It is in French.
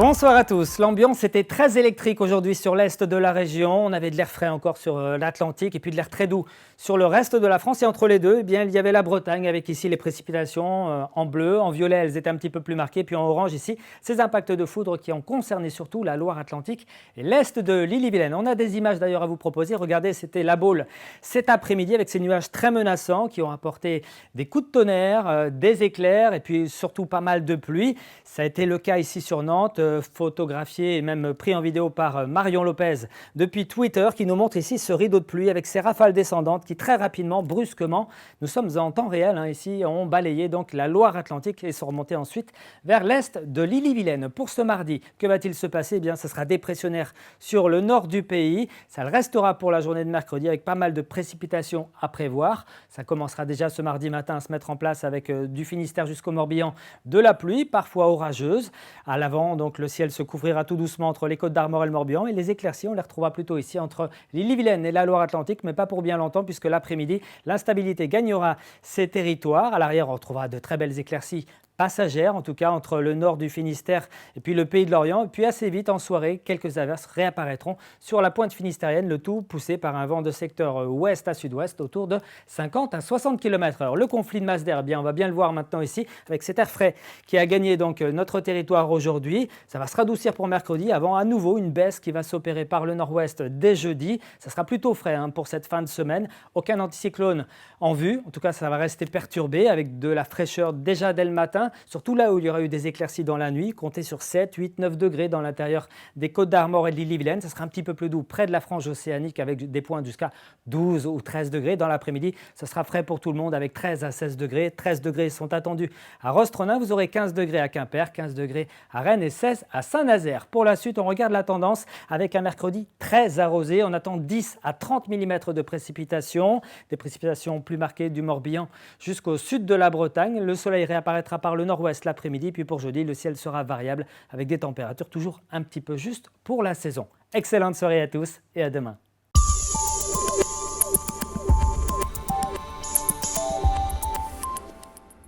Bonsoir à tous. L'ambiance était très électrique aujourd'hui sur l'est de la région. On avait de l'air frais encore sur l'Atlantique et puis de l'air très doux sur le reste de la France. Et entre les deux, eh bien, il y avait la Bretagne avec ici les précipitations en bleu. En violet, elles étaient un petit peu plus marquées. Puis en orange ici, ces impacts de foudre qui ont concerné surtout la Loire-Atlantique et l'est de l'Ille-et-Vilaine. On a des images d'ailleurs à vous proposer. Regardez, c'était la Baule cet après-midi avec ces nuages très menaçants qui ont apporté des coups de tonnerre, des éclairs et puis surtout pas mal de pluie. Ça a été le cas ici sur Nantes. Photographié et même pris en vidéo par Marion Lopez depuis Twitter qui nous montre ici ce rideau de pluie avec ces rafales descendantes qui très rapidement, brusquement, nous sommes en temps réel ici, ont balayé donc la Loire-Atlantique et sont remontés ensuite vers l'est de l'Ille-et-Vilaine. Pour ce mardi, que va-t-il se passer? Eh bien, ce sera dépressionnaire sur le nord du pays. Ça le restera pour la journée de mercredi avec pas mal de précipitations à prévoir. Ça commencera déjà ce mardi matin à se mettre en place avec du Finistère jusqu'au Morbihan de la pluie, parfois orageuse. À l'avant, donc le ciel se couvrira tout doucement entre les Côtes d'Armor et le Morbihan et les éclaircies, on les retrouvera plutôt ici entre l'Ille-et-Vilaine et la Loire-Atlantique, mais pas pour bien longtemps puisque l'après-midi, l'instabilité gagnera ces territoires. À l'arrière, on retrouvera de très belles éclaircies passagères, en tout cas entre le nord du Finistère et puis le Pays de Lorient. Et puis assez vite en soirée, quelques averses réapparaîtront sur la pointe finistérienne, le tout poussé par un vent de secteur ouest à sud-ouest autour de 50 à 60 km/h. Le conflit de masse d'air, on va bien le voir maintenant ici avec cet air frais qui a gagné donc notre territoire aujourd'hui. Ça va se radoucir pour mercredi avant à nouveau une baisse qui va s'opérer par le nord-ouest dès jeudi. Ça sera plutôt frais pour cette fin de semaine. Aucun anticyclone en vue. En tout cas, ça va rester perturbé avec de la fraîcheur déjà dès le matin. Surtout là où il y aura eu des éclaircies dans la nuit, comptez sur 7, 8, 9 degrés dans l'intérieur des Côtes d'Armor et de l'Ille-et-Vilaine. Ça sera un petit peu plus doux près de la frange océanique avec des points jusqu'à 12 ou 13 degrés. Dans l'après-midi, ce sera frais pour tout le monde avec 13 à 16 degrés. 13 degrés sont attendus à Rostronin. Vous aurez 15 degrés à Quimper, 15 degrés à Rennes et 16 à Saint-Nazaire. Pour la suite, on regarde la tendance avec un mercredi très arrosé. On attend 10 à 30 mm de précipitations. Des précipitations plus marquées du Morbihan jusqu'au sud de la Bretagne. Le soleil réapparaîtra par le nord-ouest l'après-midi. Puis pour jeudi, le ciel sera variable avec des températures toujours un petit peu justes pour la saison. Excellente soirée à tous et à demain.